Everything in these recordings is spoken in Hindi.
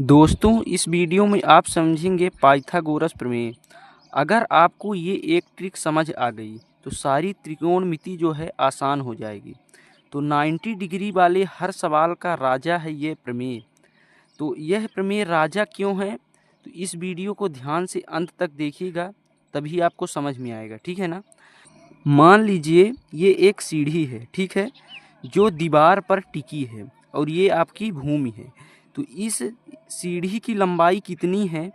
दोस्तों, इस वीडियो में आप समझेंगे पाइथागोरस प्रमेय। अगर आपको ये एक ट्रिक समझ आ गई तो सारी त्रिकोणमिति जो है आसान हो जाएगी। तो 90 डिग्री वाले हर सवाल का राजा है ये प्रमेय। तो यह प्रमेय राजा क्यों है, तो इस वीडियो को ध्यान से अंत तक देखिएगा, तभी आपको समझ में आएगा। ठीक है ना। मान लीजिए ये एक सीढ़ी है, ठीक है, जो दीवार पर टिकी है और ये आपकी भूमि है। तो इस सीढ़ी की लंबाई कितनी है,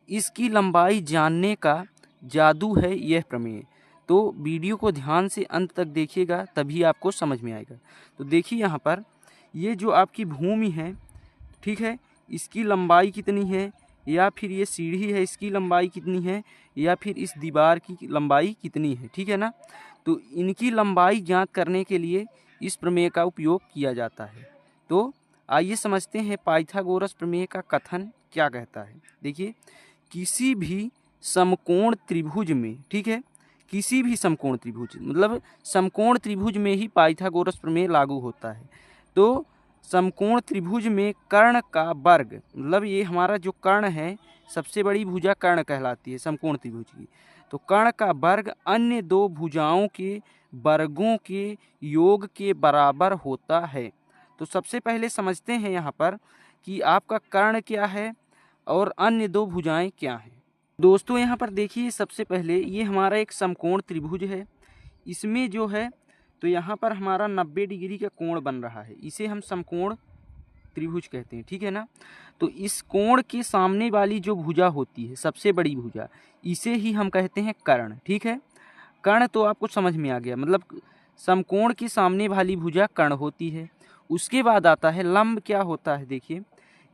इसकी लंबाई जानने का जादू है यह प्रमेय। तो वीडियो को ध्यान से अंत तक देखिएगा, तभी आपको समझ में आएगा। तो देखिए यहाँ पर ये जो आपकी भूमि है, ठीक है, इसकी लंबाई कितनी है, या फिर ये सीढ़ी है इसकी लंबाई कितनी है, या फिर इस दीवार की लंबाई कितनी है। ठीक है ना। तो इनकी लंबाई ज्ञात करने के लिए इस प्रमेय का उपयोग किया जाता है। तो आइए समझते हैं पाइथागोरस प्रमेय का कथन क्या कहता है। देखिए, किसी भी समकोण त्रिभुज में, ठीक है, किसी भी समकोण त्रिभुज मतलब समकोण त्रिभुज में ही पाइथागोरस प्रमेय लागू होता है। तो समकोण त्रिभुज में कर्ण का वर्ग, मतलब ये हमारा जो कर्ण है, सबसे बड़ी भुजा कर्ण कहलाती है समकोण त्रिभुज की। तो कर्ण का वर्ग अन्य दो भुजाओं के वर्गों के योग के बराबर होता है। तो सबसे पहले समझते हैं यहाँ पर कि आपका कर्ण क्या है और अन्य दो भुजाएं क्या हैं। दोस्तों यहाँ पर देखिए, सबसे पहले ये हमारा एक समकोण त्रिभुज है। इसमें जो है तो यहाँ पर हमारा 90 डिग्री का कोण बन रहा है, इसे हम समकोण त्रिभुज कहते हैं। ठीक है ना। तो इस कोण के सामने वाली जो भुजा होती है, सबसे बड़ी भुजा, इसे ही हम कहते हैं कर्ण। ठीक है। कर्ण तो आपको समझ में आ गया, मतलब समकोण के सामने वाली भुजा कर्ण होती है। उसके बाद आता है लंब। क्या होता है देखिए,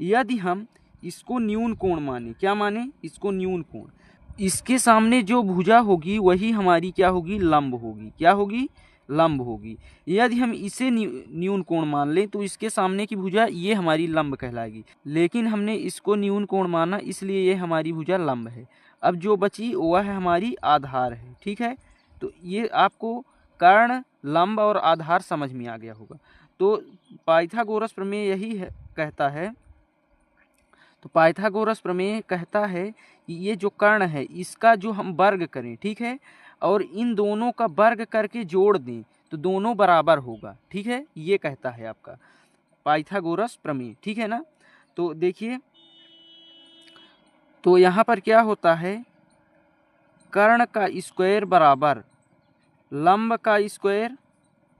यदि हम इसको न्यून कोण माने, क्या माने, इसको न्यून कोण, इसके सामने जो भुजा होगी वही हमारी क्या होगी, लंब होगी। क्या होगी, लंब होगी। यदि हम इसे न्यून कोण मान लें तो इसके सामने की भुजा ये हमारी लंब कहलाएगी, लेकिन हमने इसको न्यून कोण माना इसलिए ये हमारी भुजा लंब है। अब जो बची वह हमारी आधार है। ठीक है। तो ये आपको कर्ण, लंब और आधार समझ में आ गया होगा। तो पाइथागोरस प्रमेय यही है, कहता है, तो पाइथागोरस प्रमेय कहता है कि ये जो कर्ण है इसका जो हम वर्ग करें, ठीक है, और इन दोनों का वर्ग करके जोड़ दें तो दोनों बराबर होगा। ठीक है, ये कहता है आपका पाइथागोरस प्रमेय। ठीक है ना। तो देखिए, तो यहाँ पर क्या होता है, कर्ण का स्क्वायर बराबर लंब का स्क्वायर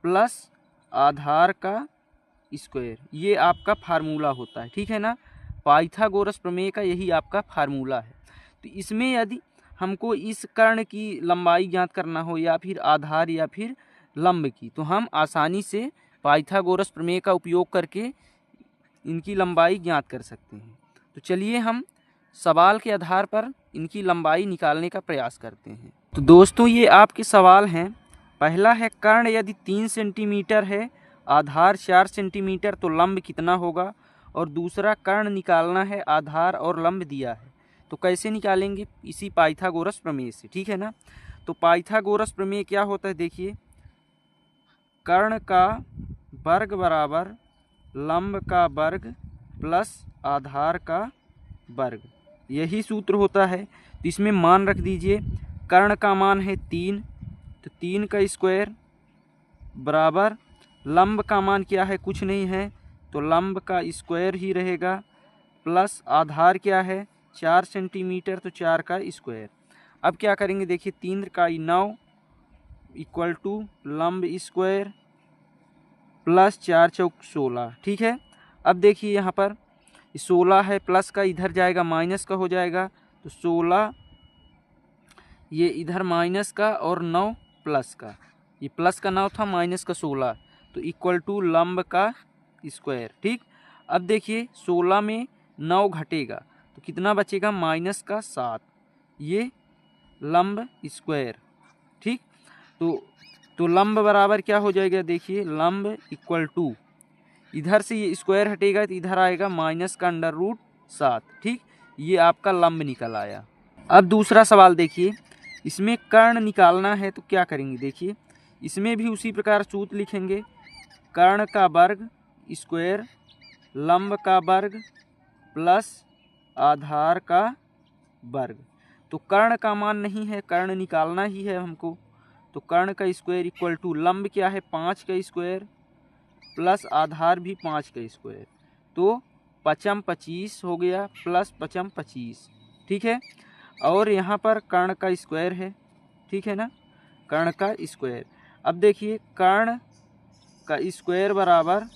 प्लस आधार का स्क्वायर, ये आपका फार्मूला होता है। ठीक है ना। पाइथागोरस प्रमेय का यही आपका फार्मूला है। तो इसमें यदि हमको इस कर्ण की लंबाई ज्ञात करना हो, या फिर आधार या फिर लंब की, तो हम आसानी से पाइथागोरस प्रमेय का उपयोग करके इनकी लंबाई ज्ञात कर सकते हैं। तो चलिए हम सवाल के आधार पर इनकी लंबाई निकालने का प्रयास करते हैं। तो दोस्तों ये आपके सवाल हैं। पहला है, कर्ण यदि 3 सेंटीमीटर है, आधार 4 सेंटीमीटर, तो लंब कितना होगा। और दूसरा, कर्ण निकालना है, आधार और लंब दिया है, तो कैसे निकालेंगे, इसी पाइथागोरस प्रमेय से। ठीक है ना। तो पाइथागोरस प्रमेय क्या होता है देखिए, कर्ण का वर्ग बराबर लंब का वर्ग प्लस आधार का वर्ग, यही सूत्र होता है। तो इसमें मान रख दीजिए, कर्ण का मान है 3, तो 3 का स्क्वायर बराबर लंब का मान क्या है, कुछ नहीं है, तो लंब का स्क्वायर ही रहेगा, प्लस आधार क्या है 4 सेंटीमीटर, तो 4 का स्क्वायर। अब क्या करेंगे देखिए, 3 का 9 इक्वल टू लंब स्क्वायर प्लस 4 चौक 16। ठीक है। अब देखिए यहाँ पर 16 है, प्लस का इधर जाएगा माइनस का हो जाएगा, तो 16 ये इधर माइनस का और 9 प्लस का, ये प्लस का 9 था, माइनस का 16, तो इक्वल टू लंब का स्क्वायर। ठीक। अब देखिए 16 में 9 घटेगा तो कितना बचेगा, माइनस का 7, ये लंब स्क्वायर। ठीक। तो लंब बराबर क्या हो जाएगा देखिए, लंब इक्वल टू, इधर से ये स्क्वायर हटेगा तो इधर आएगा माइनस का √7। ठीक। ये आपका लंब निकल आया। अब दूसरा सवाल देखिए, इसमें कर्ण निकालना है, तो क्या करेंगे देखिए, इसमें भी उसी प्रकार सूत्र लिखेंगे, कर्ण का वर्ग स्क्वायर लंब का वर्ग प्लस आधार का वर्ग। तो कर्ण का मान नहीं है, कर्ण निकालना ही है हमको। तो कर्ण का स्क्वायर इक्वल टू लंब क्या है 5 का स्क्वायर प्लस आधार भी 5 का स्क्वायर, तो 5 25 हो गया प्लस 5 25, ठीक है। और यहाँ पर कर्ण का स्क्वायर है, ठीक है ना, कर्ण का स्क्वायर। अब देखिए कर्ण का स्क्वायर बराबर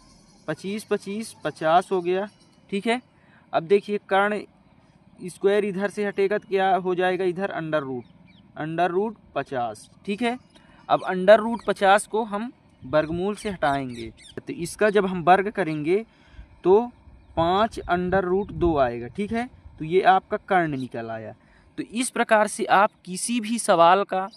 25 25 50 हो गया, ठीक है। अब देखिए कर्ण स्क्वायर इधर से हटेगा तो क्या हो जाएगा, इधर अंडर रूट 50, ठीक है। अब अंडर रूट 50 को हम वर्गमूल से हटाएंगे, तो इसका जब हम वर्ग करेंगे तो 5 अंडर रूट 2 आएगा, ठीक है। तो ये आपका कर्ण निकल आया। तो इस प्रकार से आप किसी भी सवाल का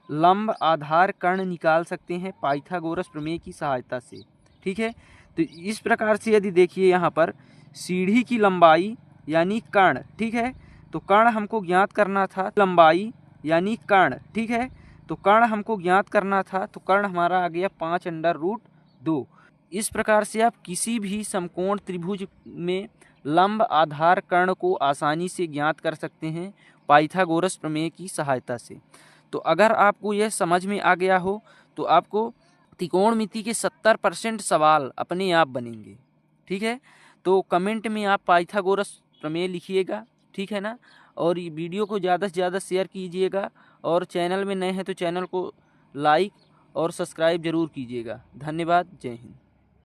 लंब आधार कर्ण निकाल सकते हैं पाइथागोरस प्रमेय की सहायता से, ठीक है। तो इस प्रकार से यदि देखिए यहाँ पर सीढ़ी की लंबाई यानी कर्ण, ठीक है, तो कर्ण हमको ज्ञात करना था, लंबाई यानी कर्ण, ठीक है, तो कर्ण हमको ज्ञात करना था, तो कर्ण हमारा आ गया 5 अंडर रूट 2। इस प्रकार से आप किसी भी समकोण त्रिभुज में लंब आधार कर्ण को आसानी से ज्ञात कर सकते हैं पाइथागोरस प्रमेय की सहायता से। तो अगर आपको यह समझ में आ गया हो तो आपको त्रिकोणमिति के 70% सवाल अपने आप बनेंगे, ठीक है। तो कमेंट में आप पाइथागोरस प्रमेय लिखिएगा, ठीक है ना, और ये वीडियो को ज़्यादा से ज़्यादा शेयर कीजिएगा, और चैनल में नए हैं तो चैनल को लाइक और सब्सक्राइब जरूर कीजिएगा। धन्यवाद, जय हिंद।